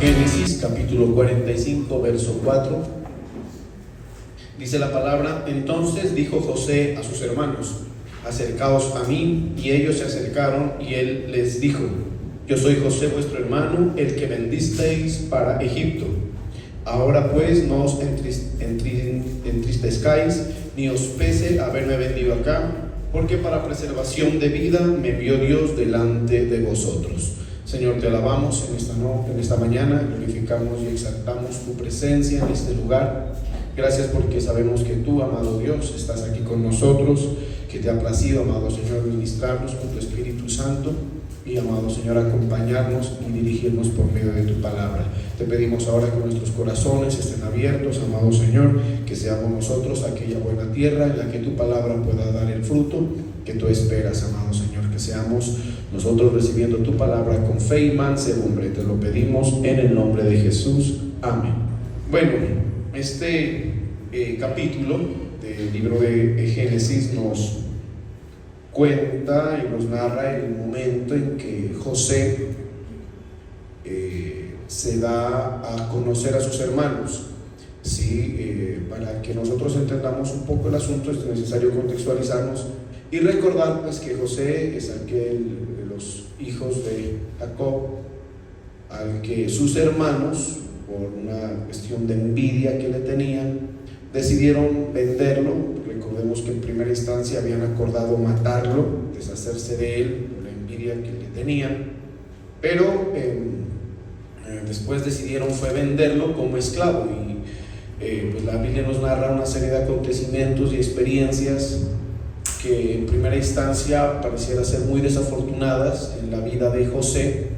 Génesis capítulo 45, verso 4. Dice la palabra: entonces dijo José a sus hermanos: acercaos a mí. Y ellos se acercaron, y él les dijo: yo soy José vuestro hermano, el que vendisteis para Egipto. Ahora pues no os entristezcáis, ni os pese haberme vendido acá, porque para preservación de vida me envió Dios delante de vosotros. Señor, te alabamos en esta mañana, glorificamos y exaltamos tu presencia en este lugar. Gracias porque sabemos que tú, amado Dios, estás aquí con nosotros, que te ha placido, amado Señor, ministrarnos con tu Espíritu Santo y, amado Señor, acompañarnos y dirigirnos por medio de tu palabra. Te pedimos ahora que nuestros corazones estén abiertos, amado Señor, que seamos nosotros aquella buena tierra en la que tu palabra pueda dar el fruto que tú esperas, amado Señor, que seamos nosotros recibiendo tu palabra con fe y mansedumbre. Te lo pedimos en el nombre de Jesús. Amén. Bueno, este capítulo del libro de Génesis nos cuenta y nos narra el momento en que José se da a conocer a sus hermanos. Sí, para que nosotros entendamos un poco el asunto es necesario contextualizarnos y recordar pues que José es aquel de los hijos de Jacob al que sus hermanos, por una cuestión de envidia que le tenían, decidieron venderlo. Recordemos que en primera instancia habían acordado matarlo, deshacerse de él por la envidia que le tenían, pero después decidieron fue venderlo como esclavo. Y pues la Biblia nos narra una serie de acontecimientos y experiencias que en primera instancia pareciera ser muy desafortunadas en la vida de José,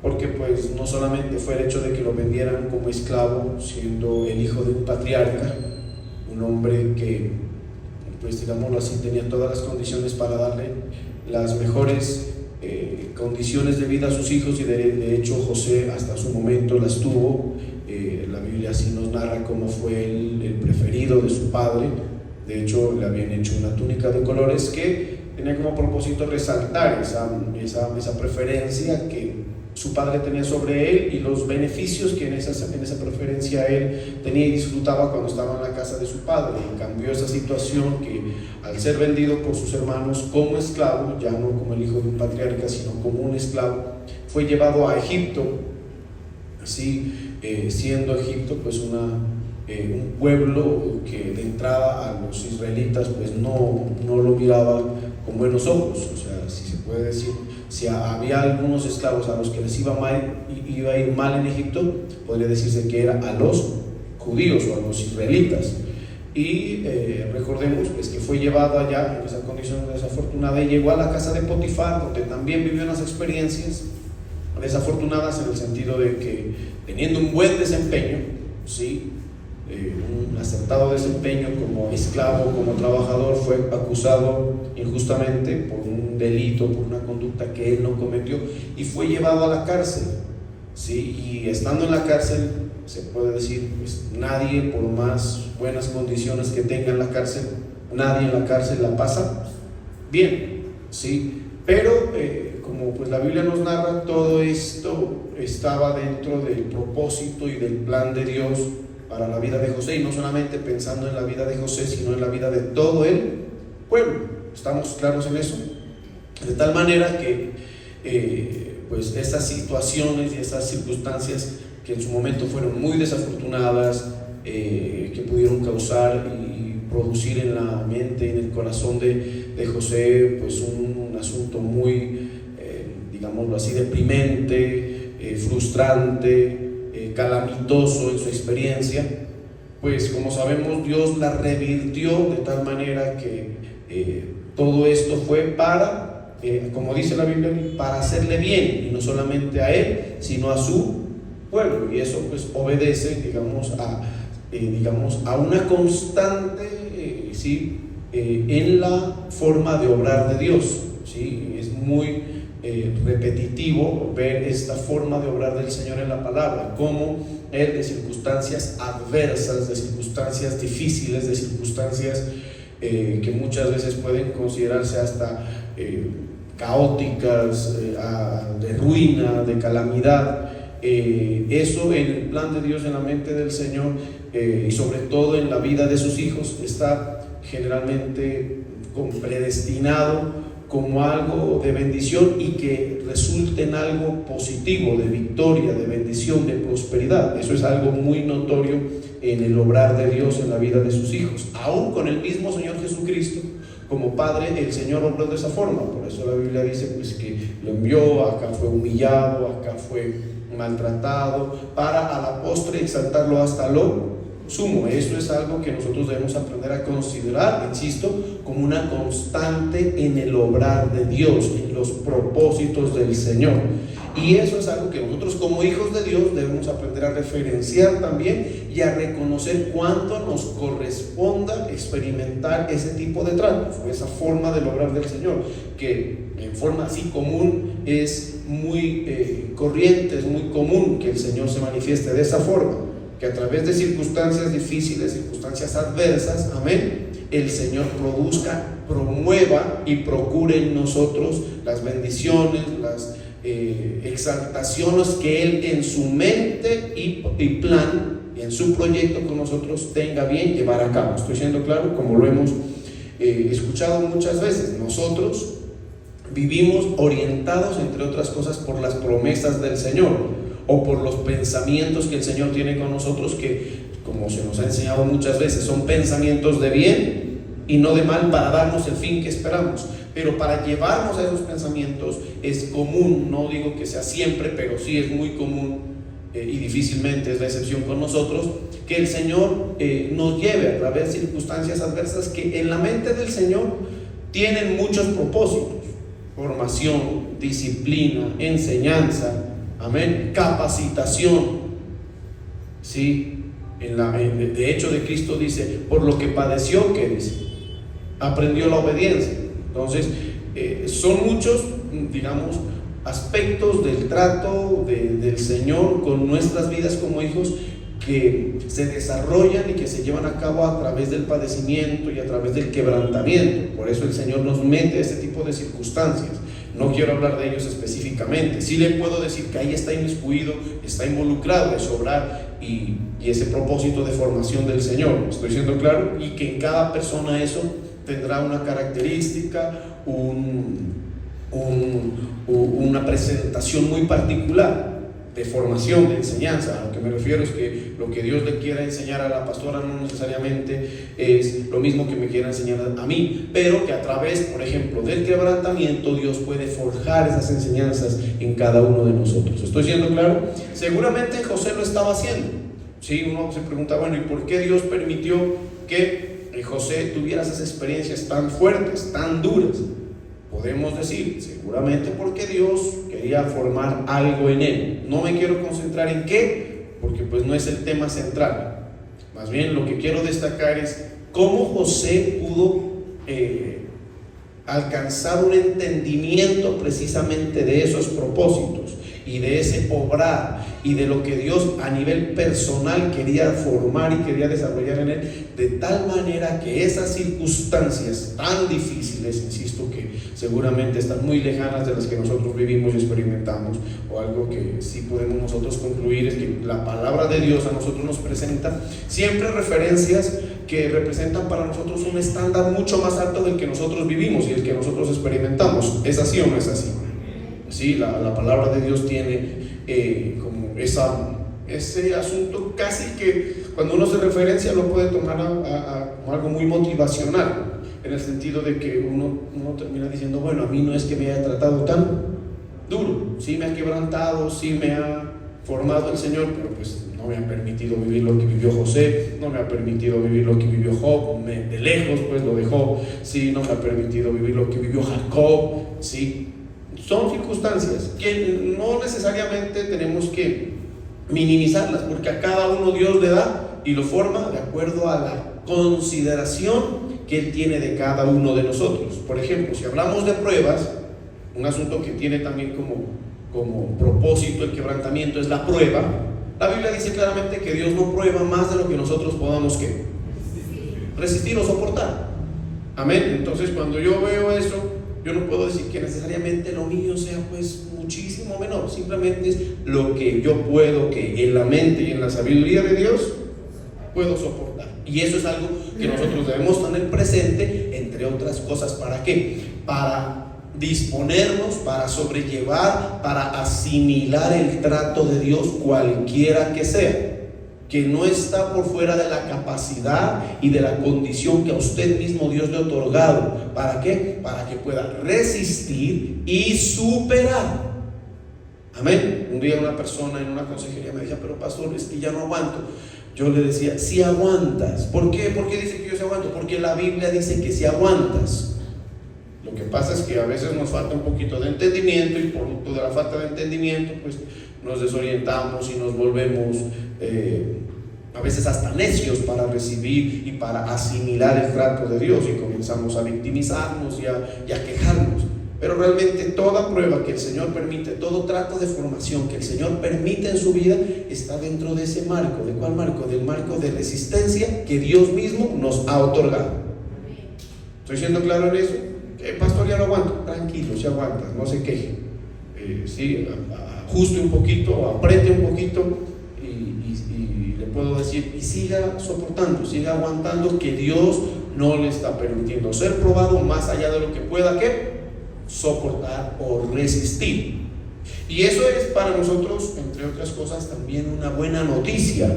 porque pues no solamente fue el hecho de que lo vendieran como esclavo, siendo el hijo de un patriarca, un hombre que, pues digámoslo así, tenía todas las condiciones para darle las mejores condiciones de vida a sus hijos, y de hecho José hasta su momento las tuvo. La Biblia así nos narra cómo fue el preferido de su padre. De hecho, le habían hecho una túnica de colores que tenía como propósito resaltar esa preferencia que su padre tenía sobre él y los beneficios que en esa preferencia él tenía y disfrutaba cuando estaba en la casa de su padre. Y cambió esa situación que, al ser vendido por sus hermanos como esclavo, ya no como el hijo de un patriarca, sino como un esclavo, fue llevado a Egipto. Así, siendo Egipto pues un pueblo que de entrada a los israelitas pues no lo miraba con buenos ojos. O sea, si se puede decir, si había algunos esclavos a los que les iba a ir mal en Egipto, podría decirse que era a los judíos o a los israelitas. Y recordemos pues que fue llevado allá en esa condición desafortunada y llegó a la casa de Potifar, donde también vivió unas experiencias desafortunadas, en el sentido de que, teniendo un buen desempeño, ¿sí?, un acertado desempeño como esclavo, como trabajador, fue acusado injustamente por un delito, por una conducta que él no cometió, y fue llevado a la cárcel, ¿sí? Y estando en la cárcel, se puede decir, pues nadie, por más buenas condiciones que tenga en la cárcel, nadie en la cárcel la pasa bien, ¿sí? Pero como pues la Biblia nos narra, todo esto estaba dentro del propósito y del plan de Dios para la vida de José, y no solamente pensando en la vida de José, sino en la vida de todo el pueblo. ¿Estamos claros en eso? De tal manera que pues esas situaciones y esas circunstancias que en su momento fueron muy desafortunadas, que pudieron causar y producir en la mente y en el corazón de José pues un asunto muy, digámoslo así, deprimente, frustrante, calamitoso en su experiencia, pues como sabemos Dios la revirtió de tal manera que todo esto fue para, como dice la Biblia, para hacerle bien, y no solamente a él, sino a su pueblo. Y eso pues obedece, digamos, a una constante, ¿sí?, en la forma de obrar de Dios, ¿sí? Es muy repetitivo ver esta forma de obrar del Señor en la palabra, cómo Él, de circunstancias adversas, de circunstancias difíciles, de circunstancias que muchas veces pueden considerarse hasta caóticas, de ruina, de calamidad, eso en el plan de Dios, en la mente del Señor, y sobre todo en la vida de sus hijos, está generalmente predestinado como algo de bendición y que resulte en algo positivo, de victoria, de bendición, de prosperidad. Eso es algo muy notorio en el obrar de Dios en la vida de sus hijos. Aún con el mismo Señor Jesucristo, como Padre, el Señor obró de esa forma. Por eso la Biblia dice pues, que lo envió, acá fue humillado, acá fue maltratado, para a la postre exaltarlo hasta lo sumo. Eso es algo que nosotros debemos aprender a considerar, insisto, como una constante en el obrar de Dios, en los propósitos del Señor. Y eso es algo que nosotros como hijos de Dios debemos aprender a referenciar también y a reconocer cuánto nos corresponda experimentar ese tipo de tratos o esa forma del obrar del Señor, que en forma así común es muy corriente, es muy común que el Señor se manifieste de esa forma, que a través de circunstancias difíciles, circunstancias adversas, amén, el Señor produzca, promueva y procure en nosotros las bendiciones, las exaltaciones que Él en su mente y plan, en su proyecto con nosotros tenga bien llevar a cabo. Estoy siendo claro, como lo hemos escuchado muchas veces. Nosotros vivimos orientados, entre otras cosas, por las promesas del Señor o por los pensamientos que el Señor tiene con nosotros, que, como se nos ha enseñado muchas veces, son pensamientos de bien y no de mal, para darnos el fin que esperamos. Pero para llevarnos a esos pensamientos es común, no digo que sea siempre, pero sí es muy común, y difícilmente es la excepción con nosotros, que el Señor nos lleve a través de circunstancias adversas que en la mente del Señor tienen muchos propósitos: formación, disciplina, enseñanza, amén, capacitación, ¿sí? De hecho, de Cristo dice, por lo que padeció, ¿qué dice? Aprendió la obediencia. Entonces, son muchos, digamos, aspectos del trato del Señor con nuestras vidas como hijos que se desarrollan y que se llevan a cabo a través del padecimiento y a través del quebrantamiento. Por eso el Señor nos mete a este tipo de circunstancias. No quiero hablar de ellos específicamente. Sí le puedo decir que ahí está inmiscuido, está involucrado ese obrar y ese propósito de formación del Señor. ¿Estoy siendo claro? Y que en cada persona eso tendrá una característica, una presentación muy particular de formación, de enseñanza. A lo que me refiero es que lo que Dios le quiera enseñar a la pastora no necesariamente es lo mismo que me quiera enseñar a mí, pero que a través, por ejemplo, del quebrantamiento, Dios puede forjar esas enseñanzas en cada uno de nosotros. ¿Estoy siendo claro? Seguramente José lo estaba haciendo. Sí, uno se pregunta, bueno, ¿y por qué Dios permitió que José tuviera esas experiencias tan fuertes, tan duras? Podemos decir, seguramente porque Dios quería formar algo en él. No me quiero concentrar en qué, porque pues no es el tema central. Más bien lo que quiero destacar es cómo José pudo alcanzar un entendimiento precisamente de esos propósitos y de ese obrar y de lo que Dios a nivel personal quería formar y quería desarrollar en él, de tal manera que esas circunstancias tan difíciles, insisto, que seguramente están muy lejanas de las que nosotros vivimos y experimentamos, o algo que sí podemos nosotros concluir es que la palabra de Dios a nosotros nos presenta siempre referencias que representan para nosotros un estándar mucho más alto del que nosotros vivimos y el que nosotros experimentamos. ¿Es así o no es así? Sí, la palabra de Dios tiene como ese asunto casi que cuando uno se referencia lo puede tomar como algo muy motivacional, en el sentido de que uno termina diciendo, bueno, a mí no es que me haya tratado tan duro, sí me ha quebrantado, sí me ha formado el Señor, pero pues no me ha permitido vivir lo que vivió José, no me ha permitido vivir lo que vivió Job, de lejos pues lo de Job, sí, no me ha permitido vivir lo que vivió Jacob, sí. Son circunstancias que no necesariamente tenemos que minimizarlas, porque a cada uno Dios le da y lo forma de acuerdo a la consideración que Él tiene de cada uno de nosotros. Por ejemplo, si hablamos de pruebas, un asunto que tiene también como propósito el quebrantamiento es la prueba. La Biblia dice claramente que Dios no prueba más de lo que nosotros podamos resistir o soportar. Amén. Entonces, cuando yo veo eso, Yo no puedo decir que necesariamente lo mío sea pues muchísimo menor, simplemente es lo que yo puedo, que en la mente y en la sabiduría de Dios puedo soportar. Y eso es algo que nosotros debemos tener presente, entre otras cosas. ¿Para qué? Para disponernos, para sobrellevar, para asimilar el trato de Dios cualquiera que sea, que no está por fuera de la capacidad y de la condición que a usted mismo Dios le ha otorgado. ¿Para qué? Para que pueda resistir y superar. Amén. Un día una persona en una consejería me decía: pero pastor, es que ya no aguanto. Yo le decía: si aguantas. ¿Por qué? ¿Por qué dice que yo sí aguanto? Porque la Biblia dice que si aguantas. Lo que pasa es que a veces nos falta un poquito de entendimiento, y por toda la falta de entendimiento pues nos desorientamos y nos volvemos a veces hasta necios para recibir y para asimilar el trato de Dios, y comenzamos a victimizarnos y a quejarnos. Pero realmente toda prueba que el Señor permite, todo trato de formación que el Señor permite en su vida, está dentro de ese marco. ¿De cuál marco? Del marco de resistencia que Dios mismo nos ha otorgado. ¿Estoy siendo claro en eso? Pastor, ya no aguanto. Tranquilo, si aguantas, no se queje. Sí, ajuste un poquito, apriete un poquito, y le puedo decir: y siga soportando, siga aguantando, que Dios no le está permitiendo ser probado más allá de lo que pueda soportar o resistir. Y eso es para nosotros, entre otras cosas, también una buena noticia,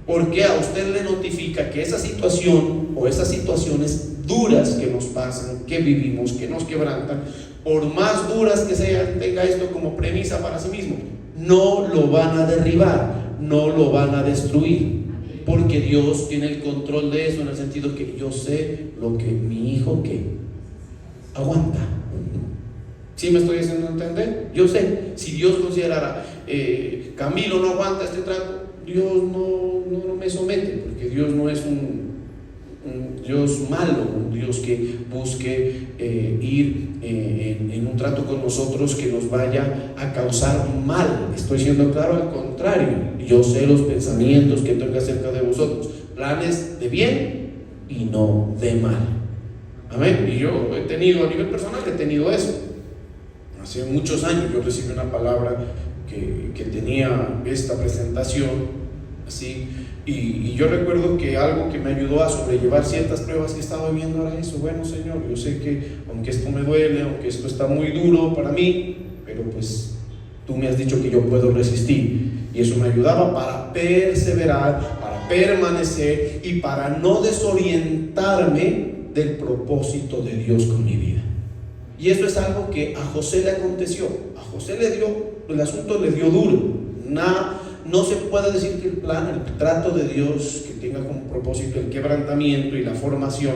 porque a usted le notifica que esa situación o esas situaciones duras que nos pasan, que vivimos, que nos quebrantan, por más duras que sean, tenga esto como premisa para sí mismo: no lo van a derribar, no lo van a destruir, porque Dios tiene el control de eso, en el sentido que yo sé lo que mi hijo aguanta. ¿Sí me estoy haciendo entender? Yo sé, si Dios considerara Camilo no aguanta este trato, Dios no me somete, porque Dios no es un Dios malo, un Dios que busque ir en un trato con nosotros que nos vaya a causar mal. Estoy siendo claro, al contrario, yo sé los pensamientos que tengo acerca de vosotros, planes de bien y no de mal. Amén. Y yo he tenido, a nivel personal, he tenido eso. Hace muchos años yo recibí una palabra que tenía esta presentación, así, y yo recuerdo que algo que me ayudó a sobrellevar ciertas pruebas que estaba viviendo era eso: bueno, Señor, yo sé que aunque esto me duele, aunque esto está muy duro para mí, pero pues tú me has dicho que yo puedo resistir. Y eso me ayudaba para perseverar, para permanecer y para no desorientarme del propósito de Dios con mi vida. Y eso es algo que a José le aconteció. A José el asunto le dio duro. No se puede decir que el trato de Dios, que tenga como propósito el quebrantamiento y la formación,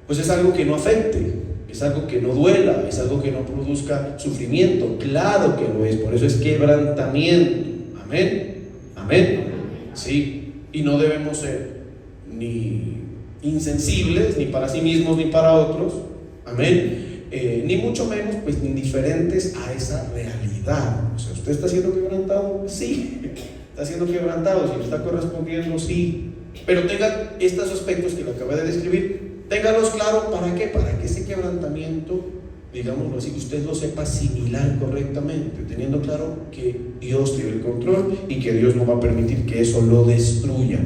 pues es algo que no afecte, es algo que no duela, es algo que no produzca sufrimiento. Claro que lo es, por eso es quebrantamiento. Amén, amén. Sí, y no debemos ser ni insensibles, ni para sí mismos ni para otros. Amén. Ni mucho menos pues indiferentes a esa realidad. O sea, ¿usted está siendo quebrantado? Sí, está siendo quebrantado. Si le está correspondiendo, sí. Pero tenga estos aspectos que le acabé de describir, téngalos claro. ¿Para qué? Para que ese quebrantamiento, digámoslo así, usted lo sepa asimilar correctamente, teniendo claro que Dios tiene el control y que Dios no va a permitir que eso lo destruya,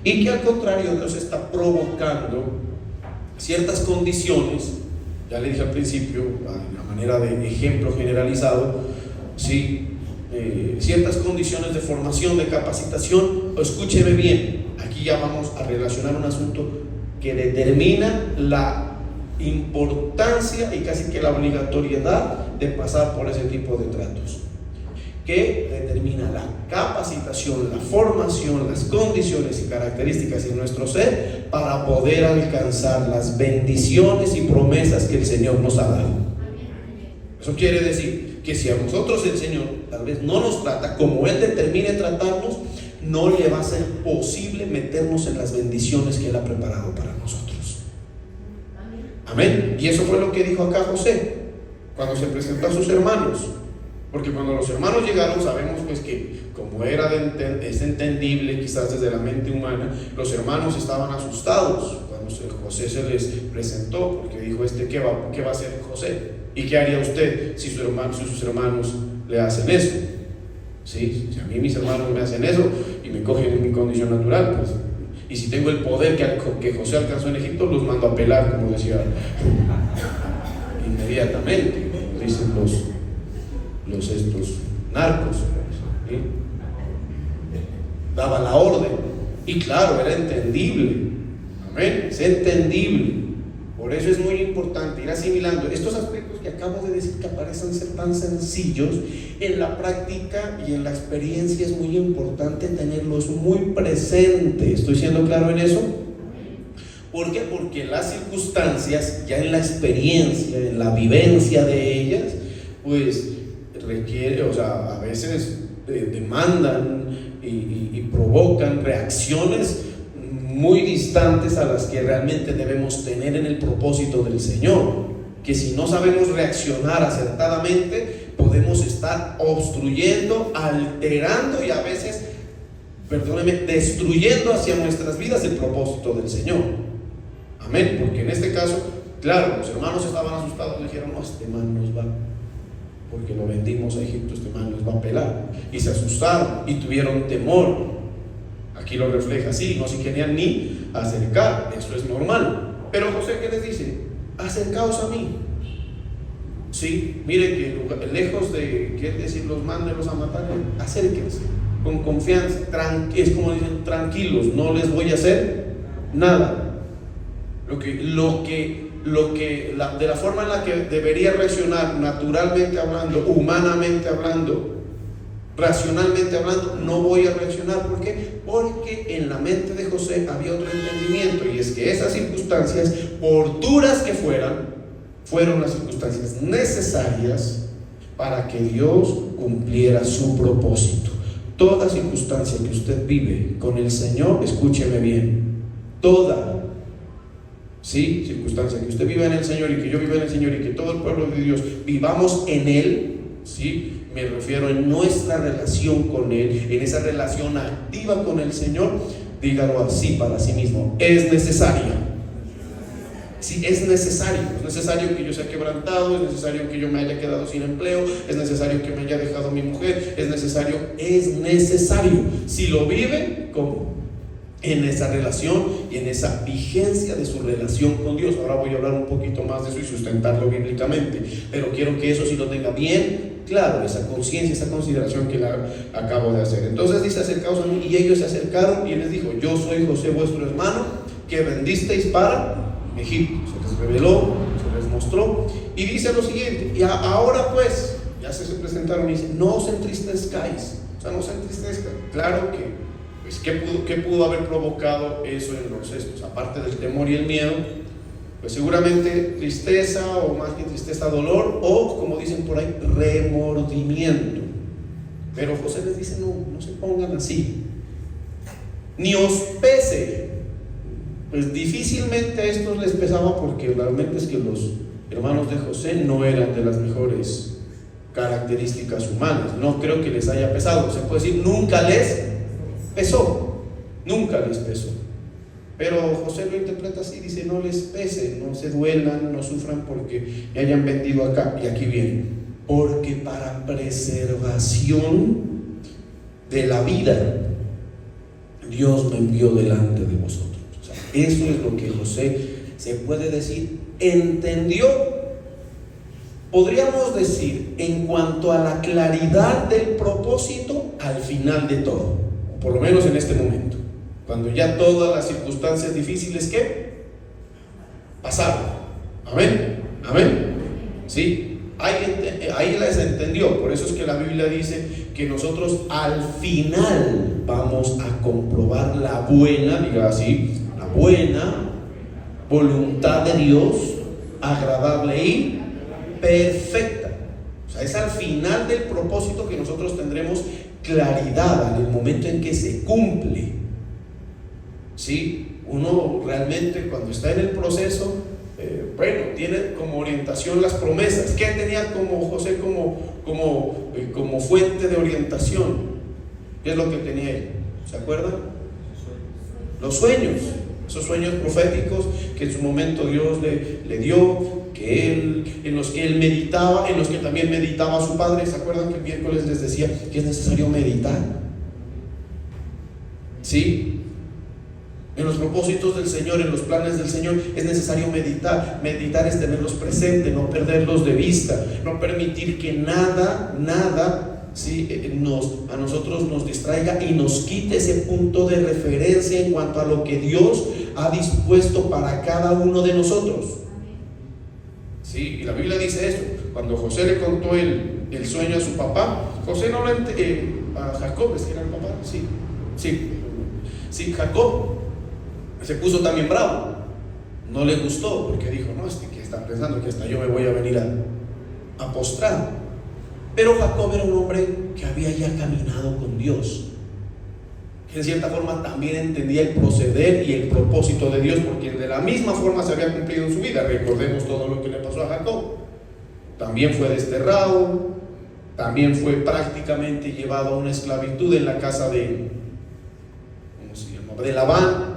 y que al contrario Dios está provocando ciertas condiciones. Ya le dije al principio, a manera de ejemplo generalizado, ¿sí? Ciertas condiciones de formación, de capacitación. Escúcheme bien, aquí ya vamos a relacionar un asunto que determina la importancia y casi que la obligatoriedad de pasar por ese tipo de tratos, que determina la capacitación, la formación, las condiciones y características en nuestro ser para poder alcanzar las bendiciones y promesas que el Señor nos ha dado. Eso quiere decir que si a nosotros el Señor tal vez no nos trata como Él determine tratarnos, no le va a ser posible meternos en las bendiciones que Él ha preparado para nosotros. Amén. Y eso fue lo que dijo acá José cuando se presentó a sus hermanos. Porque cuando los hermanos llegaron, sabemos pues que, como es entendible quizás desde la mente humana, los hermanos estaban asustados. José se les presentó, porque dijo: ¿qué va a hacer José? ¿Y qué haría usted si sus hermanos le hacen eso? ¿Sí? Si a mí mis hermanos me hacen eso y me cogen en mi condición natural, pues, y si tengo el poder que José alcanzó en Egipto, los mando a pelar, como decía, inmediatamente, como dicen estos narcos, ¿sí? Daba la orden, y claro, era entendible. Amén, es entendible. Por eso es muy importante ir asimilando estos aspectos que acabo de decir, que parecen ser tan sencillos. En la práctica y en la experiencia es muy importante tenerlos muy presentes. ¿Estoy siendo claro en eso? ¿Por qué? Porque las circunstancias, ya en la experiencia, en la vivencia de ellas, pues requiere, a veces demandan y provocan reacciones muy distantes a las que realmente debemos tener en el propósito del Señor, que si no sabemos reaccionar acertadamente, podemos estar obstruyendo, alterando y a veces, destruyendo hacia nuestras vidas el propósito del Señor. Amén, porque en este caso, claro, los hermanos estaban asustados, dijeron: no, este man nos va, porque lo vendimos a Egipto, este man nos va a pelar, y se asustaron y tuvieron temor. Aquí lo refleja así: no se querían ni acercar, eso es normal. Pero José, ¿qué les dice? Acercaos a mí. Sí, mire que lejos de, quiere decir, los mándelos a matar, acérquense con confianza, es como dicen, tranquilos, no les voy a hacer nada. De la forma en la que debería reaccionar, naturalmente hablando, humanamente hablando, racionalmente hablando, no voy a reaccionar. ¿Por qué? Porque en la mente de José había otro entendimiento, y es que esas circunstancias, por duras que fueron las circunstancias necesarias para que Dios cumpliera su propósito. Toda circunstancia que usted vive con el Señor, escúcheme bien, toda circunstancia que usted vive en el Señor y que yo viva en el Señor y que todo el pueblo de Dios vivamos en Él, ¿sí? Me refiero en nuestra relación con Él, en esa relación activa con el Señor. Dígalo así para sí mismo: es necesaria. Sí, es necesario que yo sea quebrantado, es necesario que yo me haya quedado sin empleo, es necesario que me haya dejado mi mujer, es necesario. Si lo vive, ¿cómo? En esa relación y en esa vigencia de su relación con Dios. Ahora voy a hablar un poquito más de eso y sustentarlo bíblicamente, pero quiero que eso sí lo tenga bien claro, esa conciencia, esa consideración que la acabo de hacer. Entonces dice: acercaos a mí. Y ellos se acercaron y les dijo: yo soy José, vuestro hermano, que vendisteis para Egipto. Se les reveló, se les mostró, y dice lo siguiente: y ahora pues, ya se presentaron y dice: no os entristezcáis. No se entristezcan. Claro que, pues, ¿qué pudo haber provocado eso en los estos? Aparte del temor y el miedo, pues seguramente tristeza, o más que tristeza, dolor, o como dicen por ahí, remordimiento. Pero José les dice: no se pongan así, ni os pese. Pues difícilmente a estos les pesaba, porque realmente es que los hermanos de José no eran de las mejores características humanas. No creo que les haya pesado. Se puede decir, nunca les pesó. Pero José lo interpreta así, dice: no les pese, no se duelan, no sufran porque me hayan vendido acá. Y aquí viene: porque para preservación de la vida Dios me envió delante de vosotros. Eso es lo que José, se puede decir, entendió. Podríamos decir, en cuanto a la claridad del propósito al final de todo, por lo menos en este momento, cuando ya todas las circunstancias difíciles que pasaron. Amén. Sí, ahí las entendió. Por eso es que la Biblia dice que nosotros al final vamos a comprobar la buena, diga así, la buena voluntad de Dios, agradable y perfecta. Es al final del propósito que nosotros tendremos claridad, en el momento en que se cumple. ¿Sí? Uno realmente, cuando está en el proceso, tiene como orientación las promesas. ¿Qué tenía como José como fuente de orientación? ¿Qué es lo que tenía él? ¿Se acuerdan? Los sueños. Esos sueños proféticos que en su momento Dios le dio, en los que él meditaba, en los que también meditaba su padre. ¿Se acuerdan que el miércoles les decía que es necesario meditar? ¿Sí? En los propósitos del Señor, en los planes del Señor, es necesario meditar. Meditar es tenerlos presentes, no perderlos de vista, no permitir que nada, ¿sí?, a nosotros nos distraiga y nos quite ese punto de referencia en cuanto a lo que Dios ha dispuesto para cada uno de nosotros. Sí, y la Biblia dice esto. Cuando José le contó el sueño a su papá, José no lo a Jacob, es que era el papá, sí, Jacob se puso también bravo, no le gustó, porque dijo, no, que está pensando que hasta yo me voy a venir a postrar. Pero Jacob era un hombre que había ya caminado con Dios, que en cierta forma también entendía el proceder y el propósito de Dios, porque de la misma forma se había cumplido en su vida. Recordemos todo lo que le pasó a Jacob. También fue desterrado, también fue prácticamente llevado a una esclavitud en la casa de Labán.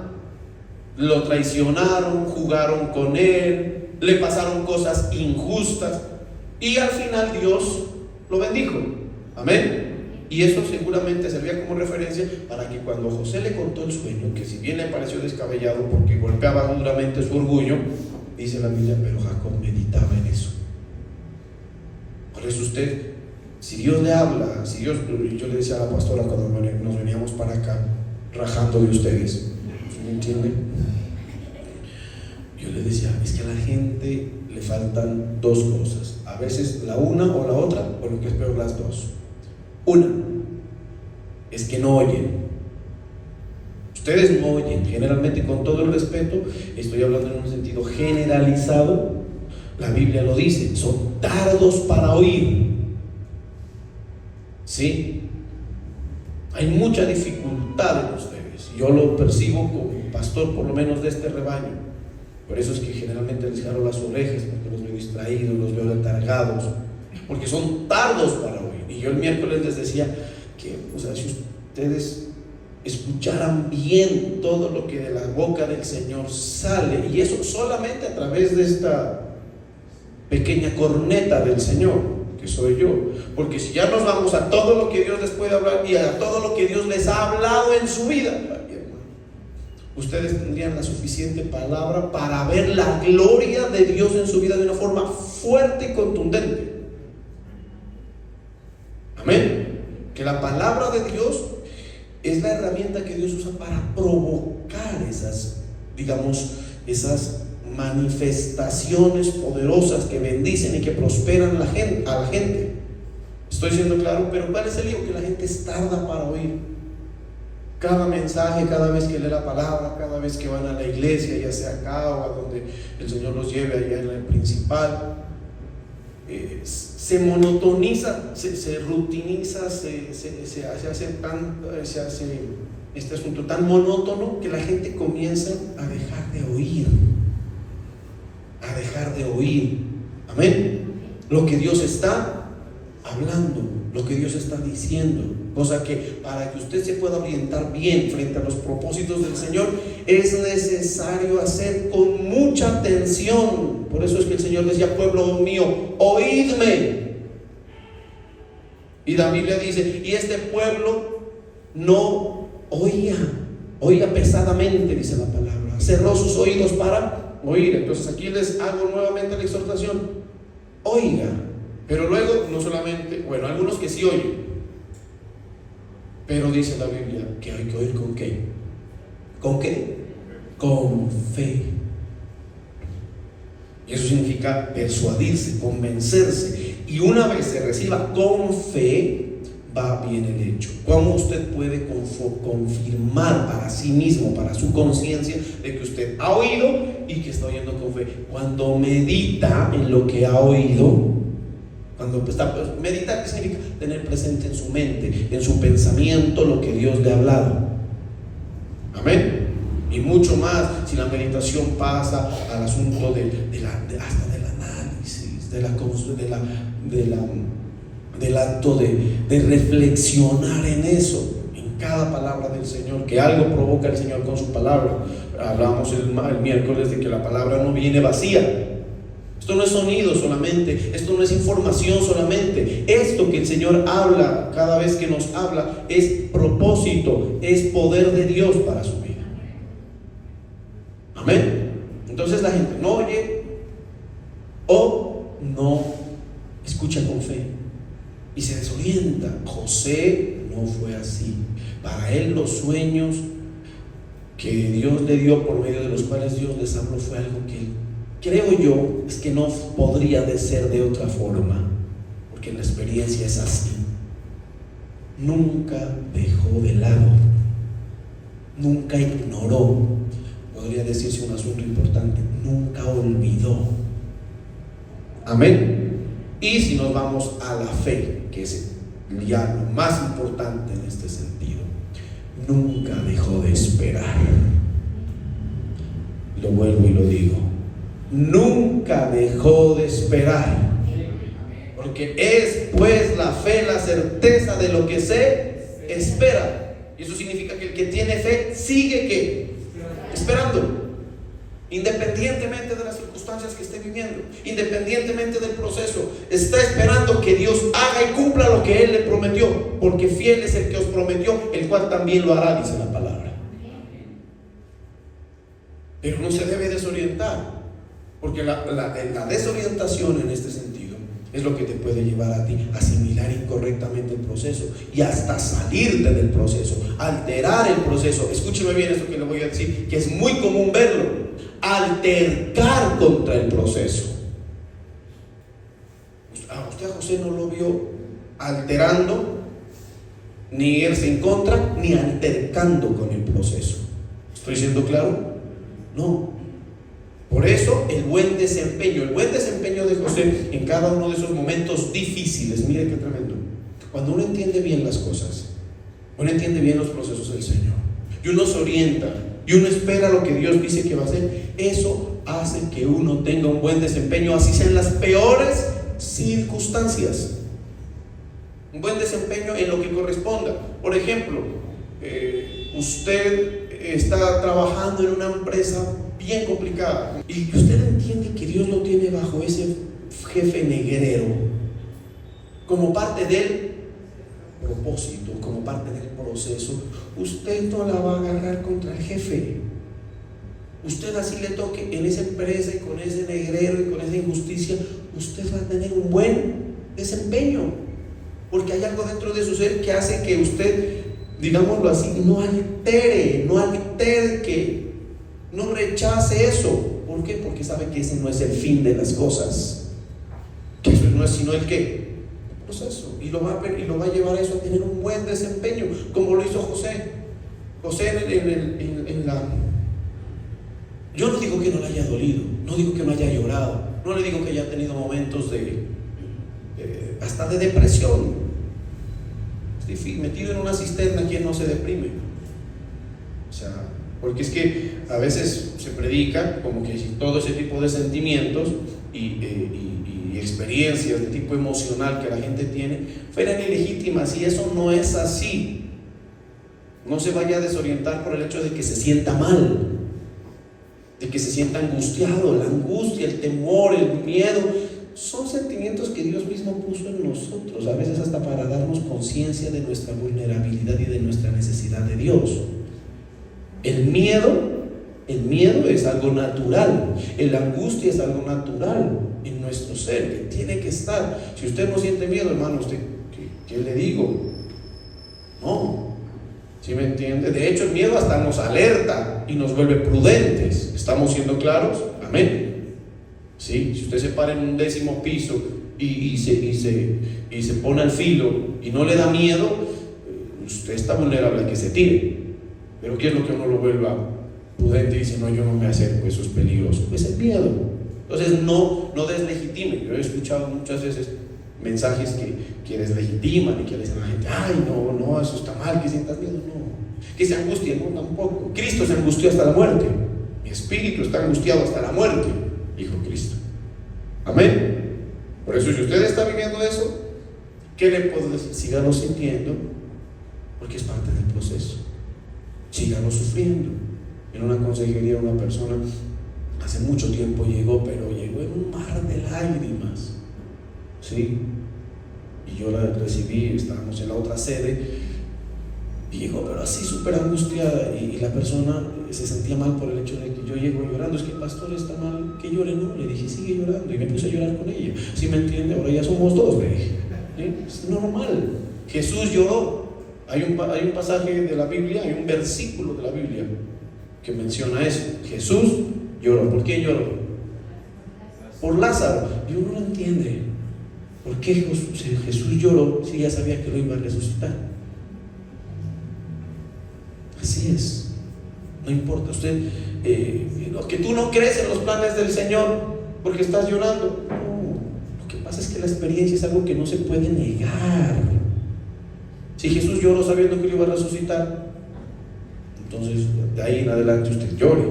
Lo traicionaron, jugaron con él, le pasaron cosas injustas y al final Dios lo bendijo. Amén. Y eso seguramente servía como referencia para que cuando José le contó el sueño, que si bien le pareció descabellado porque golpeaba duramente su orgullo, dice la Biblia, pero Jacob meditaba en eso. Por eso usted, si Dios le habla, yo le decía a la pastora cuando nos veníamos para acá, rajando de ustedes, ¿me entienden? Yo le decía, es que a la gente le faltan dos cosas, a veces la una o la otra, o lo que es peor, las dos. Una es que no oyen. Ustedes no oyen, generalmente, con todo el respeto, estoy hablando en un sentido generalizado. La Biblia lo dice, son tardos para oír. ¿Sí? Hay mucha dificultad en ustedes. Yo lo percibo como pastor, por lo menos de este rebaño. Por eso es que generalmente les jalo las orejas, porque los veo distraídos, los veo letargados, porque son tardos para oír. Y yo el miércoles les decía que, si ustedes escucharan bien todo lo que de la boca del Señor sale, y eso solamente a través de esta pequeña corneta del Señor, que soy yo, porque si ya nos vamos a todo lo que Dios les puede hablar y a todo lo que Dios les ha hablado en su vida, ustedes tendrían la suficiente palabra para ver la gloria de Dios en su vida de una forma fuerte y contundente. Amén. Que la palabra de Dios es la herramienta que Dios usa para provocar esas manifestaciones poderosas que bendicen y que prosperan a la gente. Estoy siendo claro, pero ¿cuál es el lío? Que la gente es tarda para oír. Cada mensaje, cada vez que lee la palabra, cada vez que van a la iglesia, ya sea acá o a donde el Señor los lleve, allá en el principal, se monotoniza, se rutiniza, se hace este asunto tan monótono que la gente comienza a dejar de oír. Amén. Lo que Dios está hablando, lo que Dios está diciendo, cosa que para que usted se pueda orientar bien frente a los propósitos del Señor es necesario hacer con mucha atención. Por eso es que el Señor decía, pueblo mío, oídme. Y la Biblia dice, y este pueblo no oía pesadamente, dice la palabra, cerró sus oídos para oír. Entonces aquí les hago nuevamente la exhortación, oiga. Pero luego, no solamente, algunos que sí oyen, pero dice la Biblia que hay que oír ¿con qué? ¿Con qué? Con fe. Y eso significa persuadirse, convencerse. Y una vez se reciba con fe, va bien el hecho. ¿Cómo usted puede confirmar para sí mismo, para su conciencia, de que usted ha oído y que está oyendo con fe? Cuando medita en lo que ha oído. Meditar, ¿qué significa? Tener presente en su mente, en su pensamiento, lo que Dios le ha hablado. Amén. Y mucho más si la meditación pasa al asunto hasta del análisis, del acto de reflexionar en eso. cada palabra del Señor, que algo provoca el Señor con su palabra. Hablamos el miércoles de que la palabra no viene vacía. Esto no es sonido solamente, esto no es información solamente. Esto que el Señor habla cada vez que nos habla es propósito, es poder de Dios para su vida. Amén. Entonces la gente no oye o no escucha con fe y se desorienta. José no fue así. Para él los sueños que Dios le dio, por medio de los cuales Dios les habló, fue algo que él, creo yo, es que no podría de ser de otra forma, porque la experiencia es así. Nunca dejó de lado, nunca ignoró, podría decirse un asunto importante, nunca olvidó. Amén. Y si nos vamos a la fe, que es ya lo más importante en este sentido, nunca dejó de esperar. Lo vuelvo y lo digo, nunca dejó de esperar, porque es pues la fe la certeza de lo que se espera. Y eso significa que el que tiene fe sigue ¿qué? Esperando, independientemente de las circunstancias que esté viviendo, independientemente del proceso, está esperando que Dios haga y cumpla lo que Él le prometió, porque fiel es el que os prometió, el cual también lo hará, dice la palabra. Pero no se debe desorientar, porque la desorientación en este sentido es lo que te puede llevar a ti a asimilar incorrectamente el proceso y hasta salirte del proceso, alterar el proceso. Escúcheme bien esto que le voy a decir, que es muy común verlo: altercar contra el proceso. Usted a José no lo vio alterando, ni irse en contra, ni altercando con el proceso. ¿Estoy siendo claro? No. Por eso el buen desempeño de José en cada uno de esos momentos difíciles, mire qué tremendo. Cuando uno entiende bien las cosas, uno entiende bien los procesos del Señor, y uno se orienta, y uno espera lo que Dios dice que va a hacer, eso hace que uno tenga un buen desempeño, así sean las peores circunstancias. Un buen desempeño en lo que corresponda. Por ejemplo, usted está trabajando en una empresa bien complicada y usted entiende que Dios lo tiene bajo ese jefe negrero como parte del propósito, como parte del proceso. Usted no la va a agarrar contra el jefe. Usted así le toque en esa empresa y con ese negrero y con esa injusticia, usted va a tener un buen desempeño, porque hay algo dentro de su ser que hace que usted, digámoslo así, no alterque, no rechace eso. ¿Por qué? Porque sabe que ese no es el fin de las cosas, que eso no es sino el ¿qué? El proceso, y lo va a llevar a eso, a tener un buen desempeño, como lo hizo José. José yo no digo que no le haya dolido, no digo que no haya llorado, no le digo que haya tenido momentos hasta de depresión. Metido en una cisterna, ¿quién no se deprime? O sea, porque es que a veces se predica como que si todo ese tipo de sentimientos y experiencias de tipo emocional que la gente tiene fueran ilegítimas, y eso no es así. No se vaya a desorientar por el hecho de que se sienta mal, de que se sienta angustiado. La angustia, el temor, el miedo son sentimientos que Dios mismo puso en nosotros, a veces hasta para darnos conciencia de nuestra vulnerabilidad y de nuestra necesidad de Dios. El miedo es algo natural, la angustia es algo natural en nuestro ser, que tiene que estar. Si usted no siente miedo, hermano, ¿usted qué le digo? No, ¿sí me entiende? De hecho, el miedo hasta nos alerta y nos vuelve prudentes. ¿Estamos siendo claros? Amén. ¿Sí? Si usted se para en un 10º piso y se pone al filo y no le da miedo, usted está vulnerable a que se tire. Pero ¿qué es lo que uno lo vuelva prudente y dice: no, yo no me acerco, eso es peligroso? Pues el miedo. Entonces no deslegitime. Yo he escuchado muchas veces mensajes que deslegitiman y que le dicen a la gente: ay, no, eso está mal, que sientas miedo. No, que se angustie, no, tampoco. Cristo se angustió hasta la muerte. Mi espíritu está angustiado hasta la muerte, dijo Cristo. Amén. Por eso, si usted está viviendo eso, ¿qué le puedo decir? Sígalo sintiendo, porque es parte del proceso. Sígalo sufriendo. En una consejería una persona hace mucho tiempo llegó, pero llegó en un mar de lágrimas, ¿sí? Y yo la recibí, estábamos en la otra sede, y llegó, pero así súper angustiada, y la persona se sentía mal por el hecho de que yo llego llorando. Es que el pastor está mal, que llore. No, le dije, sigue llorando, y me puse a llorar con ella. ¿Sí me entiende? Ahora ya somos dos, le dije. ¿Sí? Es normal. Jesús lloró. Hay un pasaje de la Biblia, hay un versículo de la Biblia que menciona eso. Jesús lloró. ¿Por qué lloró? Por Lázaro. Y uno no entiende por qué Jesús lloró si ya sabía que lo iba a resucitar. Así es. No importa usted, que tú no crees en los planes del Señor porque estás llorando. No, lo que pasa es que la experiencia es algo que no se puede negar. Si Jesús lloró sabiendo que lo iba a resucitar, entonces de ahí en adelante usted llore,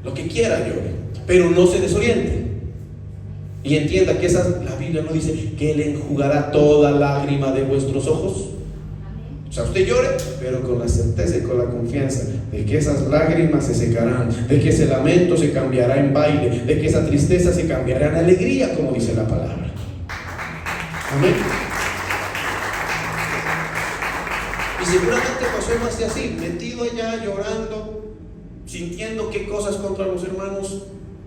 lo que quiera llore, pero no se desoriente y entienda que la Biblia no dice que Él enjugará toda lágrima de vuestros ojos. O sea, usted llore, pero con la certeza y con la confianza de que esas lágrimas se secarán, de que ese lamento se cambiará en baile, de que esa tristeza se cambiará en alegría, como dice la palabra. Amén. Y seguramente José no hacía así, metido allá llorando, sintiendo qué cosas contra los hermanos,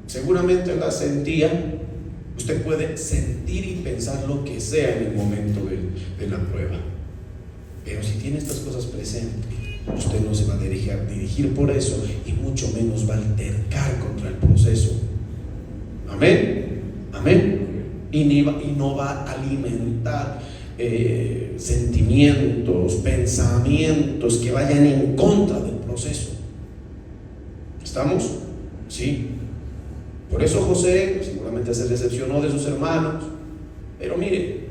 seguramente las sentía. Usted puede sentir y pensar lo que sea en el momento de la prueba, pero si tiene estas cosas presentes, usted no se va a dirigir por eso, y mucho menos va a altercar contra el proceso. Amén. Amén. Y no va a alimentar sentimientos, pensamientos que vayan en contra del proceso. ¿Estamos? Sí. Por eso José seguramente se decepcionó de sus hermanos, pero mire,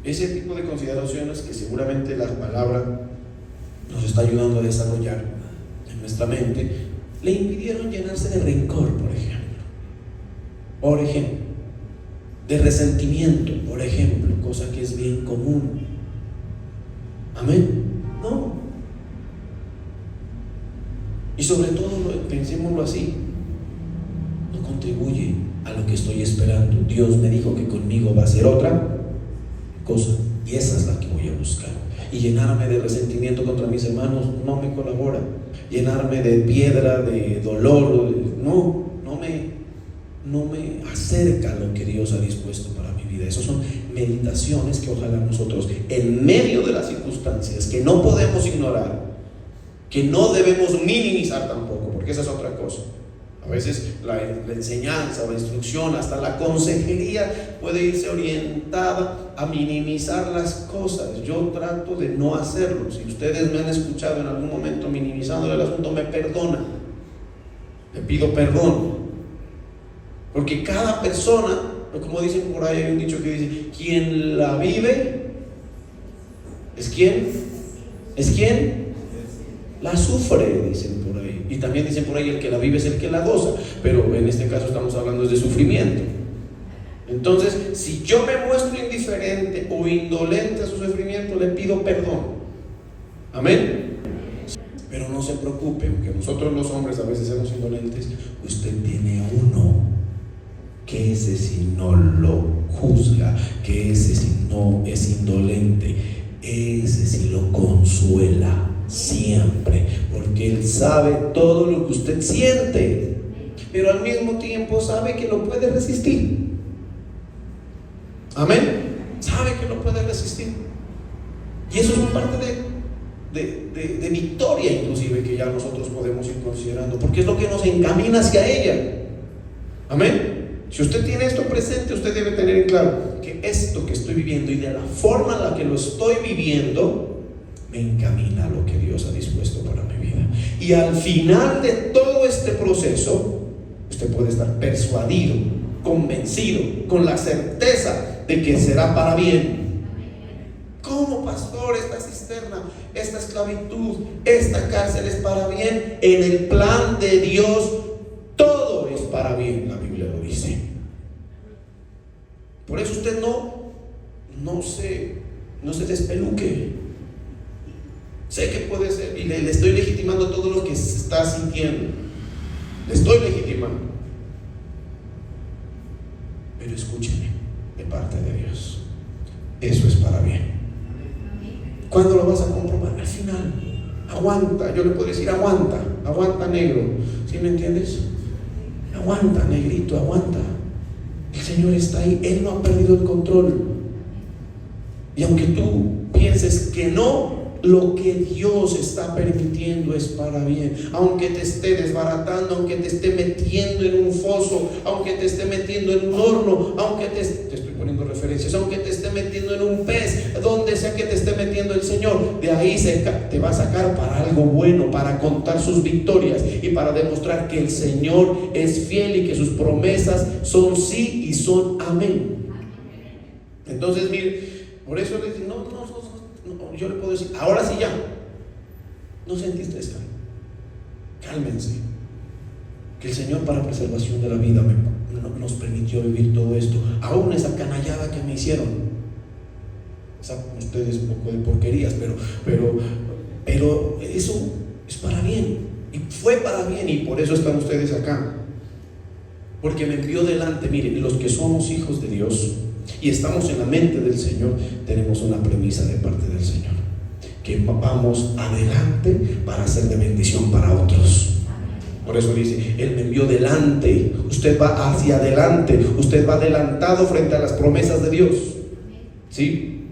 ese tipo de consideraciones que seguramente la palabra nos está ayudando a desarrollar en nuestra mente, le impidieron llenarse de rencor, por ejemplo, de resentimiento, por ejemplo, cosa que es bien común. Amén. No. Y sobre todo, pensémoslo así, no contribuye a lo que estoy esperando. Dios me dijo que conmigo va a ser otra cosa, y esa es la que voy a buscar. Y llenarme de resentimiento contra mis hermanos no me colabora. Llenarme de piedra, de dolor, no me acerca a lo que Dios ha dispuesto para mi vida. Esas son meditaciones que ojalá nosotros, en medio de las circunstancias que no podemos ignorar, que no debemos minimizar tampoco, porque esa es otra cosa. A veces la enseñanza, la instrucción, hasta la consejería puede irse orientada a minimizar las cosas. Yo trato de no hacerlo. Si ustedes me han escuchado en algún momento minimizando el asunto, me perdonan. Le pido perdón. Porque cada persona, como dicen por ahí, hay un dicho que dice: quien la vive es quien la sufre, dicen por ahí. Y también dicen por ahí: el que la vive es el que la goza. Pero en este caso estamos hablando de sufrimiento. Entonces, si yo me muestro indiferente o indolente a su sufrimiento, le pido perdón. Amén. Pero no se preocupe, aunque nosotros los hombres a veces somos indolentes, usted tiene uno que ese sí no lo juzga, que ese sí no es indolente, ese sí lo consuela siempre, porque Él sabe todo lo que usted siente, pero al mismo tiempo sabe que lo puede resistir. Amén. Sabe que lo puede resistir, y eso es una parte de victoria, inclusive, que ya nosotros podemos ir considerando, porque es lo que nos encamina hacia ella. Amén. Si usted tiene esto presente, usted debe tener en claro que esto que estoy viviendo y de la forma en la que lo estoy viviendo me encamina a lo que Dios ha dispuesto para mi vida. Y al final de todo este proceso, usted puede estar persuadido, convencido, con la certeza de que será para bien. ¿Cómo, pastor? Esta cisterna, esta esclavitud, esta cárcel es para bien. En el plan de Dios todo es para bien, la Biblia lo dice. Por eso usted no se despeluque. Sé que puede ser, y le estoy legitimando todo lo que se está sintiendo. Le estoy legitimando. Pero escúcheme, de parte de Dios, eso es para bien. ¿Cuándo lo vas a comprobar? Al final. Aguanta, yo le puedo decir aguanta negro, ¿sí me entiendes? Aguanta negrito, aguanta. El Señor está ahí, Él no ha perdido el control. Y aunque tú pienses que no, lo que Dios está permitiendo es para bien. Aunque te esté desbaratando, aunque te esté metiendo en un foso, aunque te esté metiendo en un horno, aunque te estoy poniendo referencias, aunque te esté metiendo en un pez, donde sea que te esté metiendo el Señor, de ahí te va a sacar para algo bueno, para contar sus victorias y para demostrar que el Señor es fiel y que sus promesas son sí y son amén. Entonces, mire, por eso les digo, no, yo le puedo decir, ahora sí ya, no sentiste eso, cálmense, que el Señor para preservación de la vida nos permitió vivir todo esto, aún esa canallada que me hicieron, ustedes un poco de porquerías, pero eso es para bien, y fue para bien, y por eso están ustedes acá, porque me envió delante. Miren, los que somos hijos de Dios y estamos en la mente del Señor, tenemos una premisa de parte del Señor, que vamos adelante para ser de bendición para otros. Por eso dice, Él me envió delante. Usted va hacia adelante, usted va adelantado frente a las promesas de Dios, ¿sí?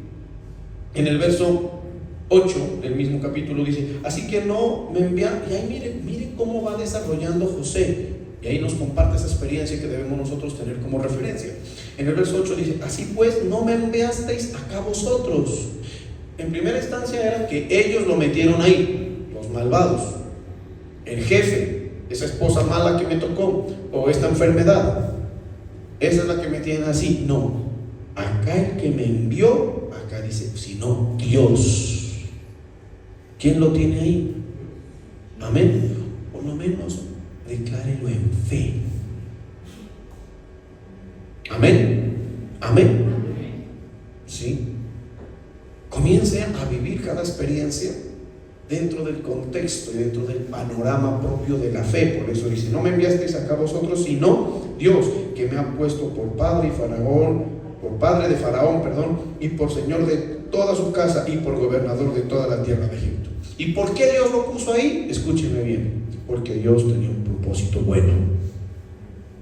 En el verso 8 del mismo capítulo dice, así que no me envían. Y ahí miren cómo va desarrollando José. Y ahí nos comparte esa experiencia que debemos nosotros tener como referencia. En el verso 8 dice, así pues no me enviasteis acá vosotros. En primera instancia era que ellos lo metieron ahí, los malvados, el jefe, esa esposa mala que me tocó, o esta enfermedad, esa es la que me tiene así. No, acá el que me envió, acá dice, sino Dios. ¿Quién lo tiene ahí? Amén. Por lo menos declárelo en fe. Amén. Amén. ¿Sí? Comience a vivir cada experiencia dentro del contexto y dentro del panorama propio de la fe. Por eso dice, no me enviasteis acá vosotros, sino Dios, que me ha puesto por padre de Faraón, y por señor de toda su casa y por gobernador de toda la tierra de Egipto. ¿Y por qué Dios lo puso ahí? Escúchenme bien, porque Dios tenía un propósito bueno.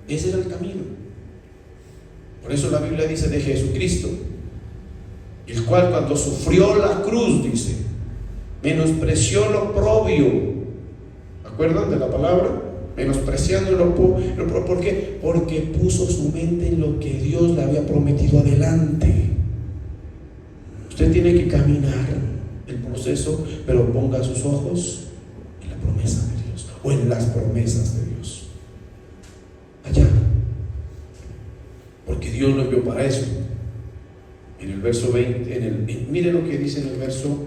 Ese era el camino. Por eso la Biblia dice de Jesucristo, el cual cuando sufrió la cruz, dice, menospreció lo propio. ¿Acuerdan de la palabra? Menospreciando lo propio. ¿Por qué? Porque puso su mente en lo que Dios le había prometido adelante. Usted tiene que caminar el proceso, pero ponga sus ojos en la promesa de Dios, o en las promesas de Dios. Allá. Porque Dios lo envió para eso. En el verso 20, mire lo que dice en el verso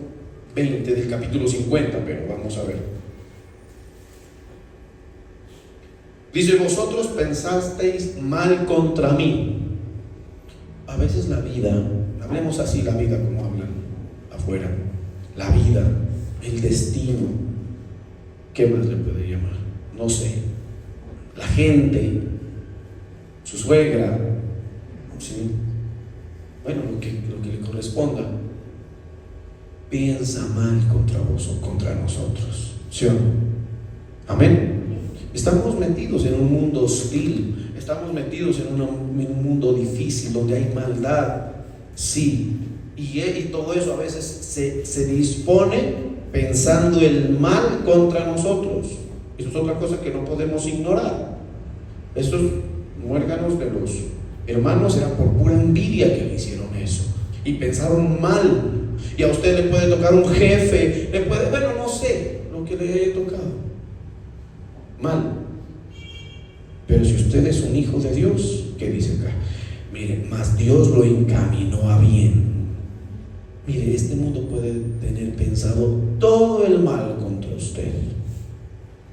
20 del capítulo 50, pero vamos a ver. Dice, vosotros pensasteis mal contra mí. A veces la vida, hablemos así, la vida como hablan afuera, la vida, el destino, ¿qué más le puede llamar? No sé, la gente, su suegra, ¿sí? Bueno, lo que le corresponda, piensa mal contra vos o contra nosotros, ¿sí o no? Amén. Estamos metidos en un mundo hostil, estamos metidos en un mundo difícil donde hay maldad, sí, y todo eso a veces se dispone pensando el mal contra nosotros. Eso es otra cosa que no podemos ignorar. Estos muérganos de los hermanos era por pura envidia que le hicieron eso y pensaron mal. Y a usted le puede tocar un jefe, bueno, no sé lo que le haya tocado mal, pero si usted es un hijo de Dios, ¿qué dice acá? Mire, mas Dios lo encaminó a bien. Mire, este mundo puede tener pensado todo el mal contra usted,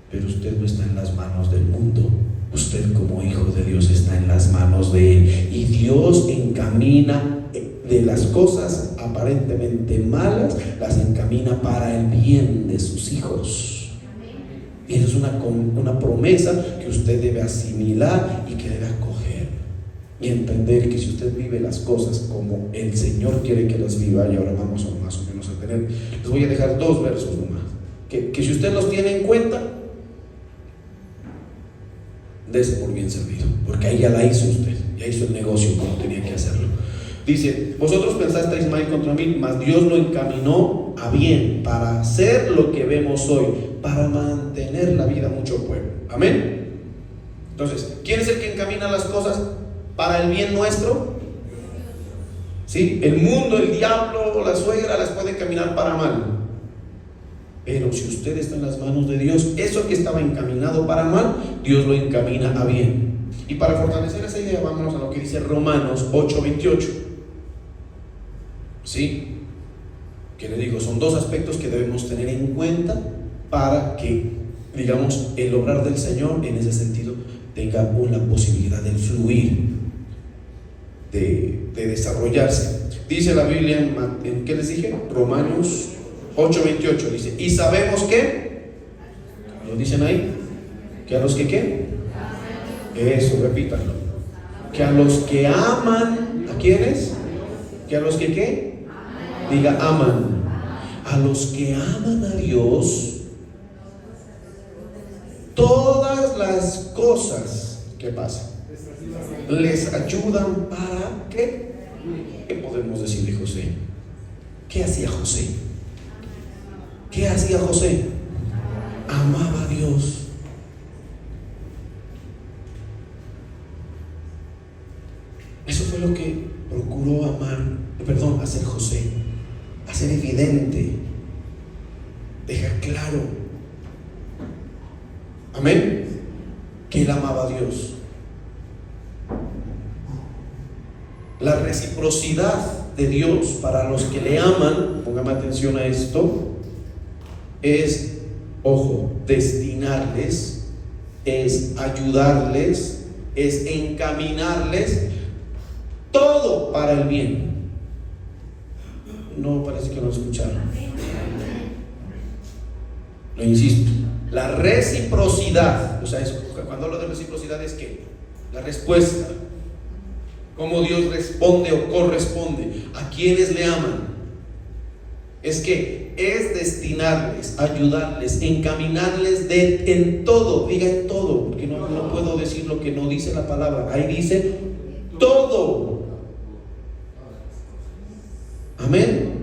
pero usted no está en las manos del mundo. Usted como hijo de Dios está en las manos de Él, y Dios encamina de las cosas aparentemente malas, las encamina para el bien de sus hijos. Y eso es una promesa que usted debe asimilar y que debe acoger y entender que si usted vive las cosas como el Señor quiere que las viva, y ahora vamos a más o menos a tener, les voy a dejar 2 versos nomás, que si usted los tiene en cuenta, dése por bien servido, porque ahí ya la hizo usted, ya hizo el negocio como tenía que hacerlo. Dice: vosotros pensasteis mal contra mí, mas Dios lo encaminó a bien, para hacer lo que vemos hoy, para mantener la vida a mucho pueblo. Amén. Entonces, ¿quién es el que encamina las cosas para el bien nuestro? ¿Sí? El mundo, el diablo, la suegra las puede encaminar para mal. Pero si usted está en las manos de Dios, eso que estaba encaminado para mal, Dios lo encamina a bien. Y para fortalecer esa idea, vámonos a lo que dice Romanos 8:28. ¿Sí? Que le digo, son 2 aspectos que debemos tener en cuenta para que, digamos, el obrar del Señor en ese sentido tenga una posibilidad de fluir, de desarrollarse. Dice la Biblia en ¿qué les dije? Romanos 8:28 dice: y sabemos que, ¿lo dicen ahí? Que a los que ¿qué? Eso, repítanlo. Que a los que aman, ¿a quiénes? Que a los que ¿qué? Diga, aman. A los que aman a Dios, todas las cosas que pasan les ayudan para ¿qué? ¿Qué podemos decir de José? ¿Qué hacía José? ¿Qué hacía José? Amaba a Dios. Eso fue lo que procuró hacer José, hacer evidente, dejar claro, amén, que él amaba a Dios. La reciprocidad de Dios para los que le aman, póngame atención a esto, es, ojo, destinarles, es ayudarles, es encaminarles, todo para el bien. No, parece que no escucharon. Lo insisto, la reciprocidad, o sea, cuando hablo de reciprocidad es que la respuesta, cómo Dios responde o corresponde a quienes le aman, es que es destinarles, ayudarles, encaminarles en todo. Diga en todo, porque no puedo decir lo que no dice la palabra. Ahí dice todo. Amén.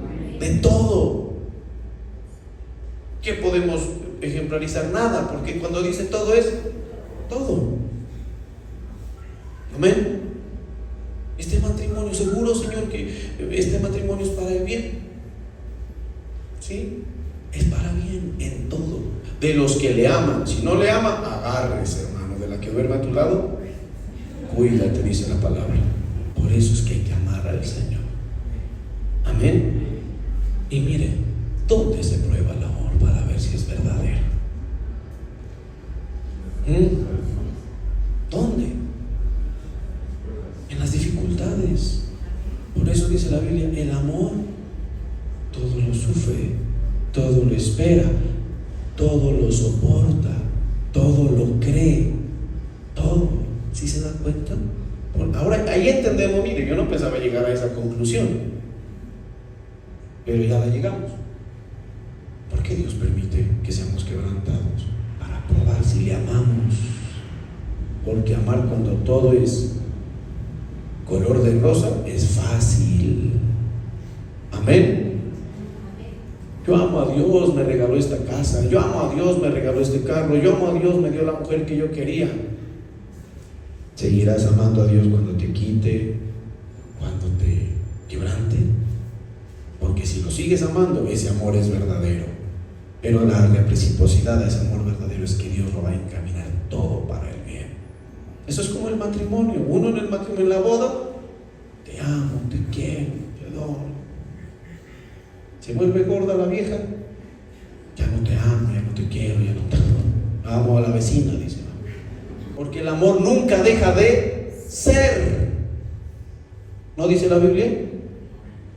De todo. ¿Qué podemos ejemplarizar? Nada, porque cuando dice todo es todo. Amén. Este matrimonio, seguro, Señor, que este matrimonio es para el bien. ¿Sí? Es para bien en todo. De los que le aman. Si no le ama, agárrese, hermano. De la que duerme a tu lado, cuídate, dice la palabra. Por eso es que hay que amar al Señor. Amén. Y mire, ¿dónde se prueba el amor para ver si es verdadero? ¿Dónde? En las dificultades. Por eso dice la Biblia, el amor todo lo sufre, todo lo espera, todo lo soporta, todo lo cree, todo. ¿Sí se da cuenta? Ahora ahí entendemos. Mire, yo no pensaba llegar a esa conclusión, pero ya la llegamos. ¿Por qué Dios permite que seamos quebrantados? Para probar si le amamos. Porque amar cuando todo es color de rosa es fácil. Amén. Yo amo a Dios, me regaló esta casa. Yo amo a Dios, me regaló este carro. Yo amo a Dios, me dio la mujer que yo quería. Seguirás amando a Dios cuando te quite, cuando te quebrante. Porque si lo sigues amando, ese amor es verdadero. Pero la reciprocidad de ese amor verdadero es que Dios lo va a encaminar todo para el bien. Eso es como el matrimonio. Uno en el matrimonio, en la boda, te amo, te quiero, te adoro. Se vuelve gorda la vieja, ya no te amo, ya no te quiero, ya no te amo a la vecina, dice. Porque el amor nunca deja de ser. ¿No dice la Biblia?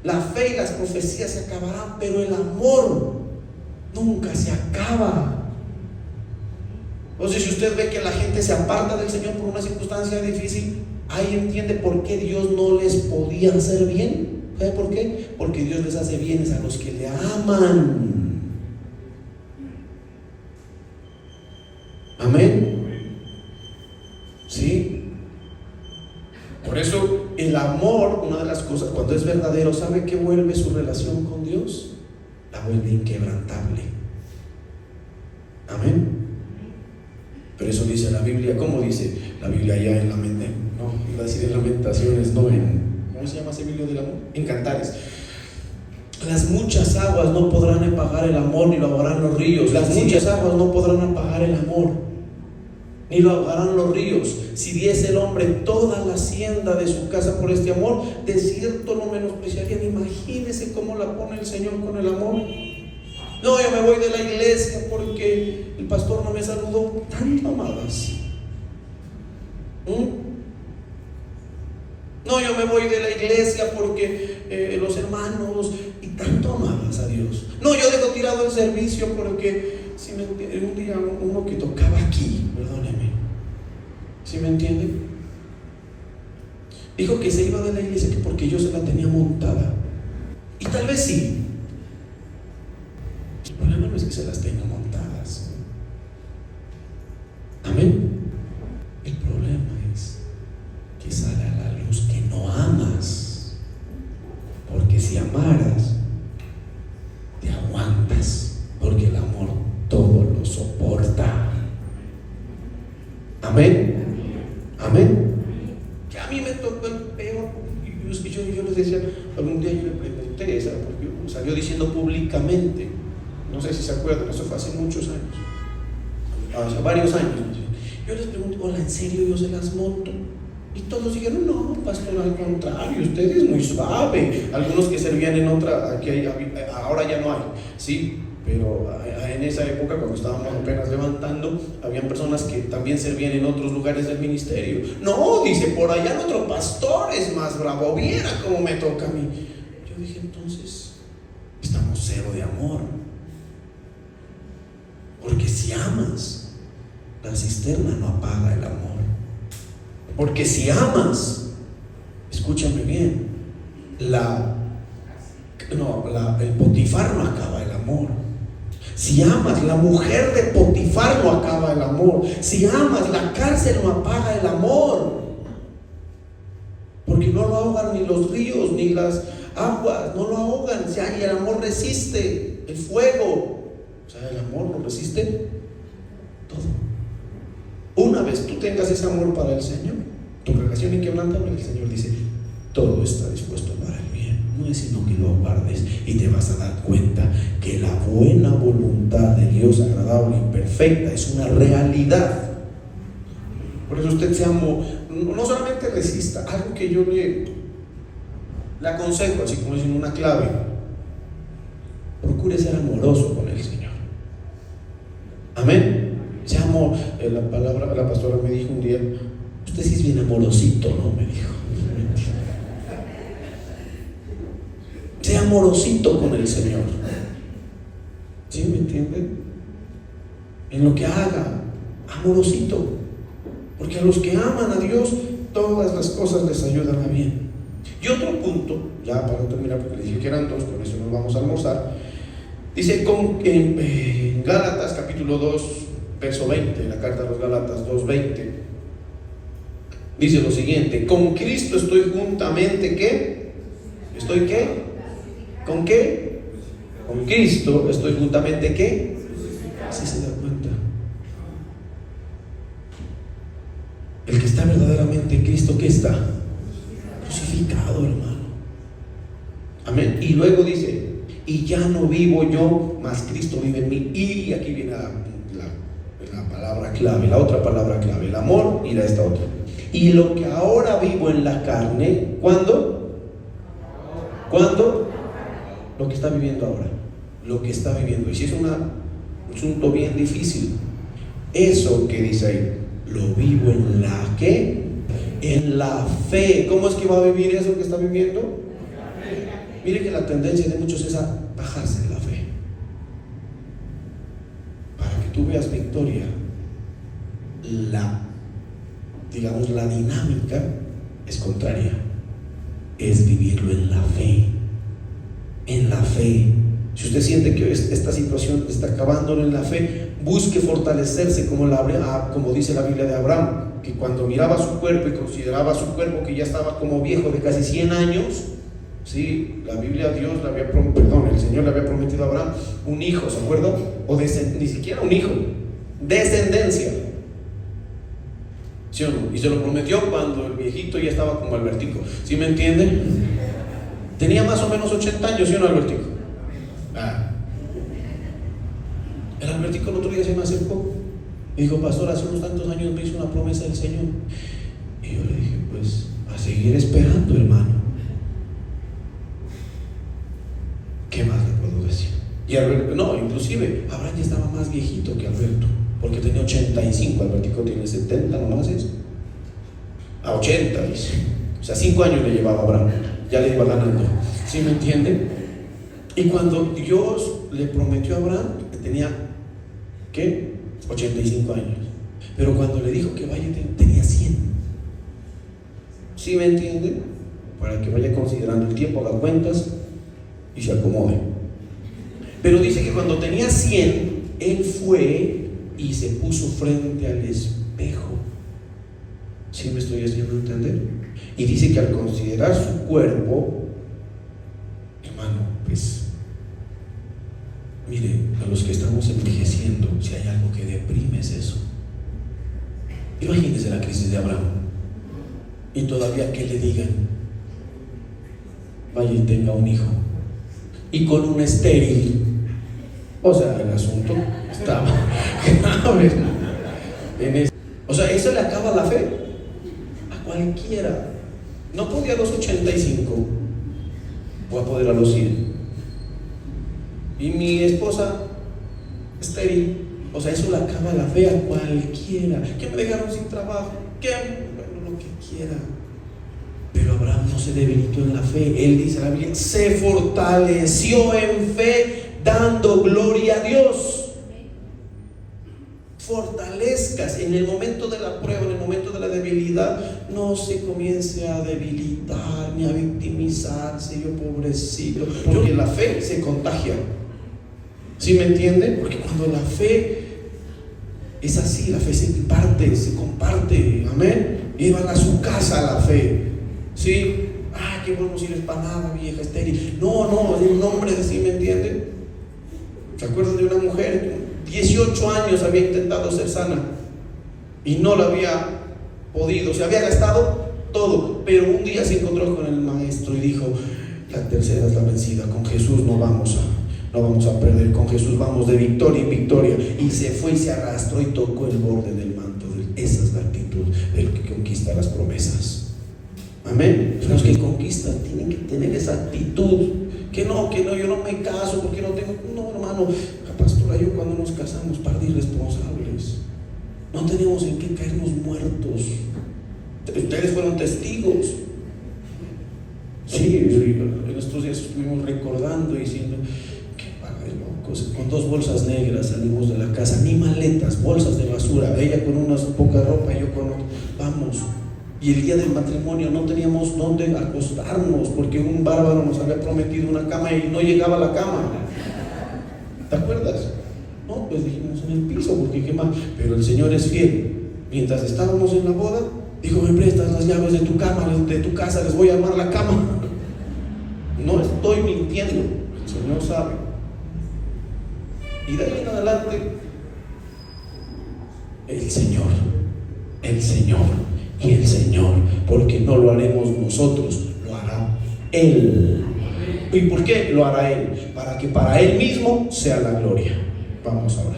La fe y las profecías se acabarán, pero el amor nunca se acaba. Entonces, si usted ve que la gente se aparta del Señor por una circunstancia difícil, ahí entiende por qué Dios no les podía hacer bien. ¿Sabe por qué? Porque Dios les hace bienes a los que le aman. Amén. ¿Sí? Por eso el amor, una de las cosas, cuando es verdadero, ¿sabe qué vuelve su relación con Dios? La vuelve inquebrantable. Amén. Pero eso dice la Biblia. ¿Cómo dice la Biblia allá en Lamentaciones? No, iba a decir en Lamentaciones, no ¿cómo se llama ese libro del amor? En Cantares. Las muchas aguas no podrán apagar el amor, ni lo ahogarán los ríos. Las muchas aguas no podrán apagar el amor, ni lo ahogarán los ríos. Si diese el hombre toda la hacienda de su casa por este amor, de cierto lo menospreciarían. Imagínese cómo la pone el Señor con el amor. No, yo me voy de la iglesia porque el pastor no me saludó. Tanto amadas. No, yo me voy de la iglesia porque los hermanos, y tanto amadas a Dios. No, yo dejo tirado el servicio porque, si me entiende, un día uno que tocaba aquí, perdóneme, ¿sí me entiende? Dijo que se iba de la iglesia porque yo se la tenía montada. Y tal vez sí. El problema no es que se las tenga montadas. Amén. El problema es que sale a la luz que no amas. Porque si amaras, te aguantas. Porque el amor todo lo soporta. Amén. Amén. Que a mí me tocó el peor. Yo les decía, algún día yo le pregunté, ¿sabes? Porque salió diciendo públicamente, no sé si se acuerdan, eso fue hace muchos años, hace varios años. Yo les pregunté, hola, ¿en serio yo se las monto? Y todos dijeron, no, pastor, al contrario, usted es muy suave. Algunos que servían en otra, aquí hay, ahora ya no hay, sí, pero en esa época, cuando estábamos apenas levantando, habían personas que también servían en otros lugares del ministerio. No, dice, por allá otro pastor es más bravo, viera cómo me toca a mí. Yo dije, entonces, estamos cero de amor. Porque si amas, la cisterna no apaga el amor. Porque si amas, escúchame bien, el Potifar no acaba el amor. Si amas, la mujer de Potifar no acaba el amor. Si amas, la cárcel no apaga el amor. Porque no lo ahogan ni los ríos ni las aguas, no lo ahogan. Y el amor resiste el fuego. O sea, el amor lo resiste todo. Una vez tú tengas ese amor para el Señor, tu relación inquebrantable, el Señor dice, todo está dispuesto para el bien. No es sino que lo guardes y te vas a dar cuenta que la buena voluntad de Dios, agradable y perfecta, es una realidad. Por eso usted se amó, no solamente resista, algo que yo le aconsejo, así como diciendo una clave: procure ser amoroso con el Señor. Amén. Se amó. La pastora me dijo un día, usted sí es bien amorosito, ¿no? Me dijo. Sea amorosito con el Señor. ¿Sí me entienden? En lo que haga, amorosito. Porque a los que aman a Dios, todas las cosas les ayudan a bien. Y otro punto, ya para terminar, porque les dije que eran dos, con eso nos vamos a almorzar. Dice en Gálatas capítulo 2, verso 20, la carta a los Gálatas 2:20, dice lo siguiente: con Cristo estoy juntamente, ¿qué? ¿Estoy qué? ¿Con qué? Con Cristo estoy juntamente, ¿qué? Así se da cuenta. El que está verdaderamente en Cristo, ¿qué está? Crucificado, hermano. Amén. Y luego dice: y ya no vivo yo, mas Cristo vive en mí. Y aquí viene la palabra clave, la otra palabra clave, el amor, y esta otra. Y lo que ahora vivo en la carne, ¿cuándo? ¿Cuándo? Lo que está viviendo ahora, lo que está viviendo. Y si es un asunto bien difícil, eso que dice ahí, lo vivo en la ¿qué? En la fe. ¿Cómo es que va a vivir eso que está viviendo? Mire que la tendencia de muchos es a bajarse en la fe. Para que tú veas victoria, la dinámica es contraria. Es vivirlo en la fe. En la fe. Si usted siente que esta situación está acabándolo en la fe, busque fortalecerse como dice la Biblia de Abraham, que cuando miraba su cuerpo y consideraba su cuerpo que ya estaba como viejo de casi 100 años, ¿sí? La Biblia, el Señor le había prometido a Abraham un hijo, ¿se acuerdan? Ni siquiera un hijo, descendencia, ¿sí o no? Y se lo prometió cuando el viejito ya estaba como Albertico, ¿sí me entienden? Tenía más o menos 80 años, ¿sí o no, Albertico? El Albertico el otro día se me acercó y dijo: pastor, hace unos tantos años me hizo una promesa del Señor. Y yo le dije: pues a seguir esperando, hermano. ¿Qué más le puedo decir? Y Alberto, no, inclusive Abraham ya estaba más viejito que Alberto, porque tenía 85, Albertico tiene 70 nomás eso. A 80, dice. O sea, 5 años le llevaba a Abraham, ya le iba ganando. ¿Sí me entienden? Y cuando Dios le prometió a Abraham, que tenía, ¿qué? 85 años. Pero cuando le dijo que vaya, tenía 100. ¿Sí me entienden? Para que vaya considerando el tiempo, haga cuentas y se acomode. Pero dice que cuando tenía 100, él fue y se puso frente al espejo. ¿Sí me estoy haciendo entender? Y dice que al considerar su cuerpo, hermano, pues mire, a los que estamos envejeciendo, si hay algo que deprime es eso. Imagínense la crisis de Abraham y todavía que le digan: vaya y tenga un hijo, y con un estéril. O sea, el asunto estaba grave. O sea, eso le acaba la fe a cualquiera. No podía a los 85, o a poder a los 100. Y mi esposa estéril. O sea, eso le acaba la fe a cualquiera. Que me dejaron sin trabajo, bueno, lo que quiera. Pero Abraham no se debilitó en la fe. Él dice la Biblia: se fortaleció en fe, dando gloria a Dios. Fortalezcas en el momento de la prueba, en el momento de la debilidad. No se comience a debilitar ni a victimizarse. Yo pobrecito, porque la fe se contagia. ¿Sí me entienden? Porque cuando la fe es así, la fe se imparte, se comparte. Amén. Iban a su casa la fe. ¿Sí? Qué bueno si eres panada, vieja estéril. No, de un hombre, ¿sí me entienden? ¿Se acuerdan de una mujer? 18 años había intentado ser sana y no lo había podido, se había gastado todo, pero un día se encontró con el maestro y dijo: la tercera es la vencida, con Jesús no vamos a perder, con Jesús vamos de victoria en victoria. Y se fue y se arrastró y tocó el borde del manto. Esa es la actitud del que conquista las promesas. Amén. Los que conquistan tienen que tener esa actitud. Que no, yo no me caso porque no tengo. No, hermano, pastora, yo cuando nos casamos, par de irresponsables, no tenemos en qué caernos muertos. Ustedes fueron testigos. Sí, en estos días estuvimos recordando y diciendo: qué par de locos. Con 2 bolsas negras salimos de la casa, ni maletas, bolsas de basura. Ella con una poca ropa y yo con otra. Vamos. Y el día del matrimonio no teníamos dónde acostarnos porque un bárbaro nos había prometido una cama y no llegaba a la cama. ¿Te acuerdas? No, pues dijimos en el piso porque qué más. Pero el Señor es fiel. Mientras estábamos en la boda, dijo: me prestas las llaves de tu cama, de tu casa, les voy a armar la cama. No estoy mintiendo, el Señor sabe. Y de ahí en adelante, el Señor, y el Señor, porque no lo haremos nosotros, lo hará Él. ¿Y por qué lo hará Él? Para que para Él mismo sea la gloria. Vamos a orar.